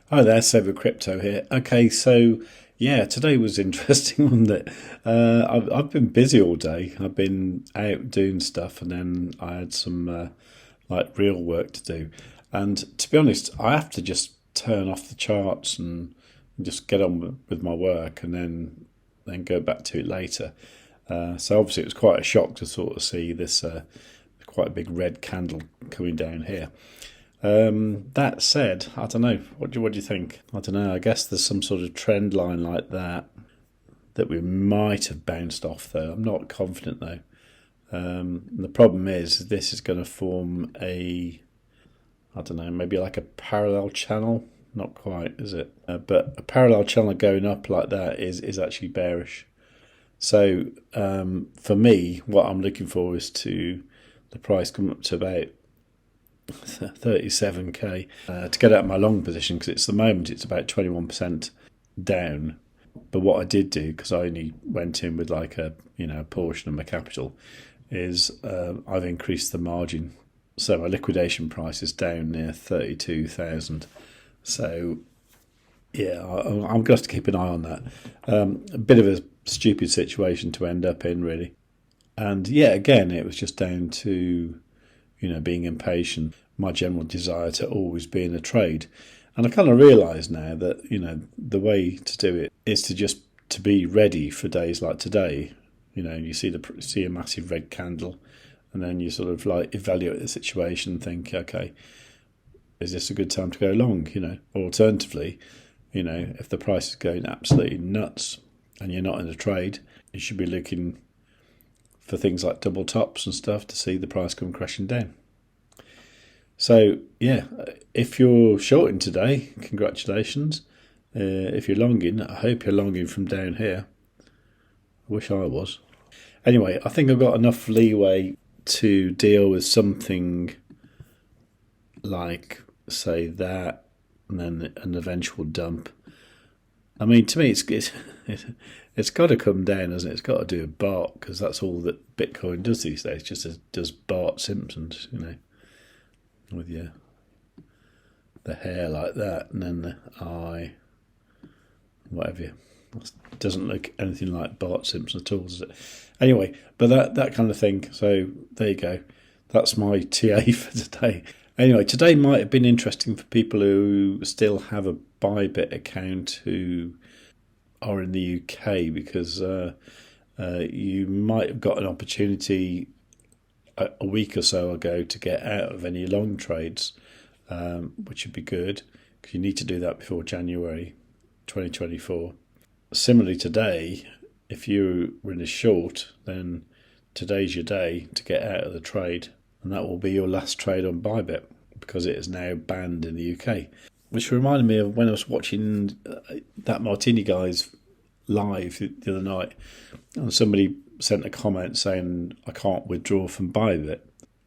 Hi there, SwissBorg Crypto here. Okay, so yeah, today was interesting, wasn't it? I've been busy all day. I've been out doing stuff, and then I had some like real work to do. And to be honest, I have to just turn off the charts and just get on with my work, and then go back to it later. So obviously, it was quite a shock to sort of see this quite a big red candle coming down here. That said, I don't know. What do you think? I don't know. I guess there's some sort of trend line like that we might have bounced off, though. I'm not confident though. The problem is this is going to form I don't know, maybe like a parallel channel. Not quite, is it? But a parallel channel going up like that is actually bearish. So for me, what I'm looking for is to the price come up to about 37k to get out of my long position, because at the moment it's about 21% down. But what I did do, because I only went in with like a portion of my capital, is I've increased the margin. So my liquidation price is down near 32,000. So yeah, I'm going to have to keep an eye on that. A bit of a stupid situation to end up in, really. And yeah, again, it was just down to being impatient, my general desire to always be in a trade. And I kind of realise now that, the way to do it is to be ready for days like today. You see a massive red candle, and then you sort of like evaluate the situation and think, okay, is this a good time to go long? Or alternatively, if the price is going absolutely nuts and you're not in a trade, you should be looking for things like double tops and stuff to see the price come crashing down. So yeah, if you're shorting today, congratulations. If you're longing, I hope you're longing from down here. I wish I was. Anyway, I think I've got enough leeway to deal with something like, say, that, and then an eventual dump. I mean, to me, it's got to come down, hasn't it? It's got to do a BART, because that's all that Bitcoin does these days. Just does BART Simpsons, with the hair like that, and then the eye, whatever. It doesn't look anything like Bart Simpson at all, does it? Anyway, but that kind of thing. So there you go. That's my TA for today. Anyway, today might have been interesting for people who still have a ByBit account who are in the UK, because you might have got an opportunity a week or so ago to get out of any long trades, which would be good, because you need to do that before January 2024. Similarly today, if you were in a short, then today's your day to get out of the trade, and that will be your last trade on ByBit, because it is now banned in the UK. Which reminded me of when I was watching that Martini guys live the other night, and somebody sent a comment saying, I can't withdraw from ByBit.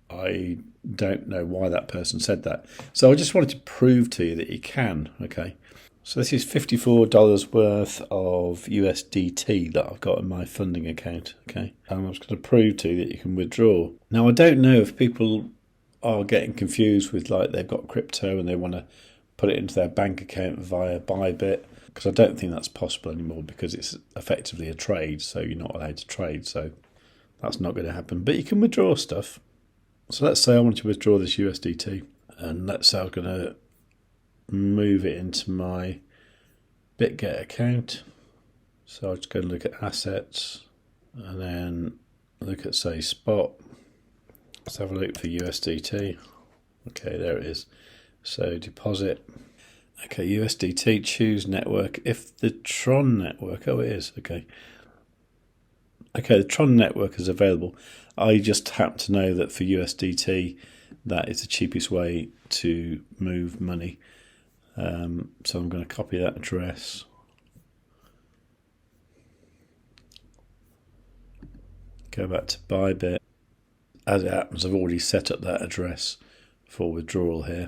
I don't know why that person said that. So I just wanted to prove to you that you can, okay? So this is $54 worth of USDT that I've got in my funding account, okay? And I was going to prove to you that you can withdraw. Now, I don't know if people are getting confused with, like, they've got crypto and they want to put it into their bank account via ByBit, because I don't think that's possible anymore, because it's effectively a trade, so you're not allowed to trade, so that's not going to happen. But you can withdraw stuff. So let's say I want to withdraw this USDT, and let's say I'm going to move it into my BitGet account. So I'm just going to look at assets, and then look at, say, spot. Let's have a look for USDT. Okay, there it is. So deposit. Okay, USDT, choose network. If the Tron network, it is, okay. Okay, the Tron network is available. I just happen to know that for USDT, that is the cheapest way to move money. So I'm going to copy that address. Go back to ByBit. As it happens, I've already set up that address for withdrawal here.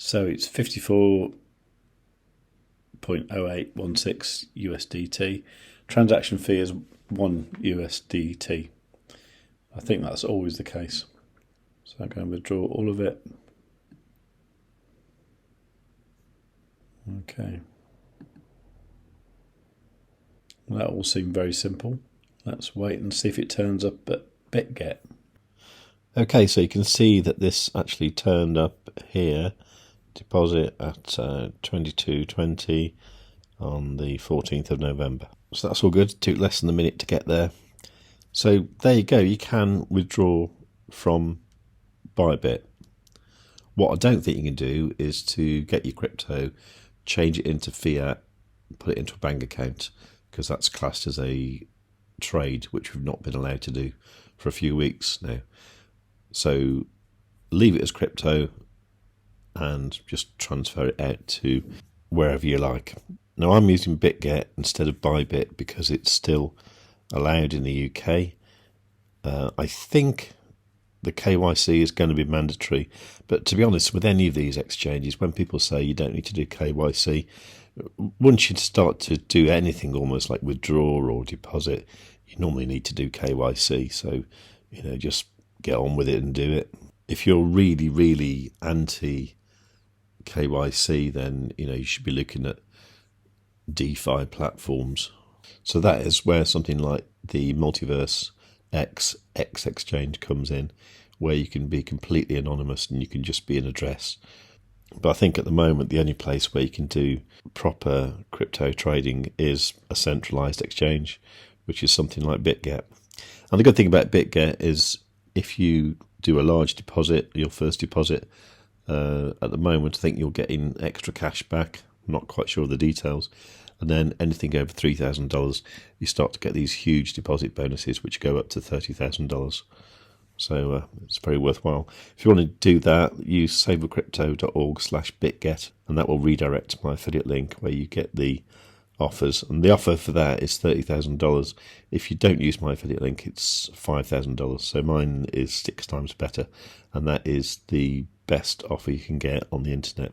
So it's 54.0816 USDT. Transaction fee is 1 USDT. I think that's always the case. So I'm going to withdraw all of it. Okay. Well, that all seemed very simple. Let's wait and see if it turns up at BitGet. Okay, so you can see that this actually turned up here. Deposit at 22.20 on the 14th of November. So that's all good. It took less than a minute to get there. So there you go. You can withdraw from ByBit. What I don't think you can do is to get your crypto, change it into fiat, put it into a bank account, because that's classed as a trade, which we've not been allowed to do for a few weeks now. So leave it as crypto and just transfer it out to wherever you like. Now I'm using BitGet instead of ByBit because it's still allowed in the UK. I think the KYC is going to be mandatory, but to be honest, with any of these exchanges, when people say you don't need to do KYC, once you start to do anything almost like withdraw or deposit, you normally need to do KYC. So, just get on with it and do it. If you're really, really anti KYC, then, you should be looking at DeFi platforms. So that is where something like the Multiverse X exchange comes in, where you can be completely anonymous and you can just be an address. But I think at the moment the only place where you can do proper crypto trading is a centralized exchange, which is something like BitGet. And the good thing about BitGet is if you do a large deposit, your first deposit, at the moment I think you're getting extra cash back. I'm not quite sure of the details. And then anything over $3,000, you start to get these huge deposit bonuses, which go up to $30,000. So it's very worthwhile. If you want to do that, use savewith.crypto.org/BitGet, and that will redirect to my affiliate link where you get the offers. And the offer for that is $30,000. If you don't use my affiliate link, it's $5,000. So mine is 6 times better, and that is the best offer you can get on the internet.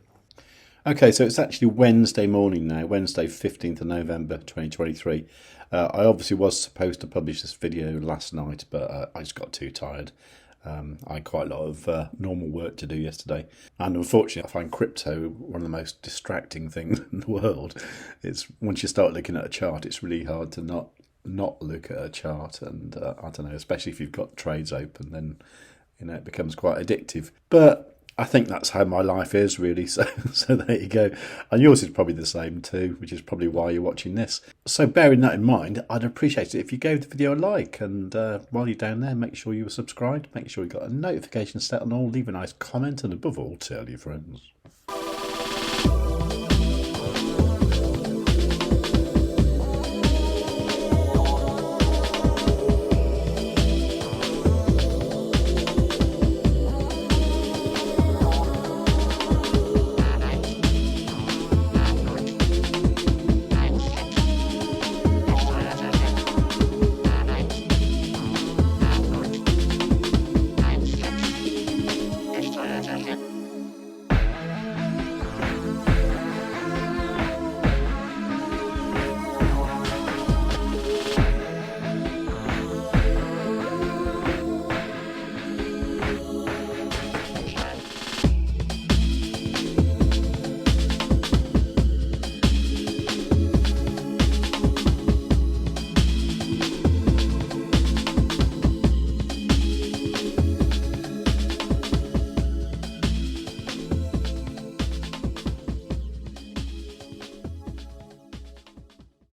Okay, so it's actually Wednesday morning now, Wednesday 15th of November 2023. I obviously was supposed to publish this video last night, but I just got too tired. I had quite a lot of normal work to do yesterday. And unfortunately, I find crypto one of the most distracting things in the world. It's once you start looking at a chart, it's really hard to not look at a chart. And I don't know, especially if you've got trades open, then it becomes quite addictive. But I think that's how my life is, really. So there you go. And yours is probably the same too, which is probably why you're watching this. So bearing that in mind, I'd appreciate it if you gave the video a like. And while you're down there, make sure you were subscribed. Make sure you got a notification set on all. Leave a nice comment. And above all, tell your friends.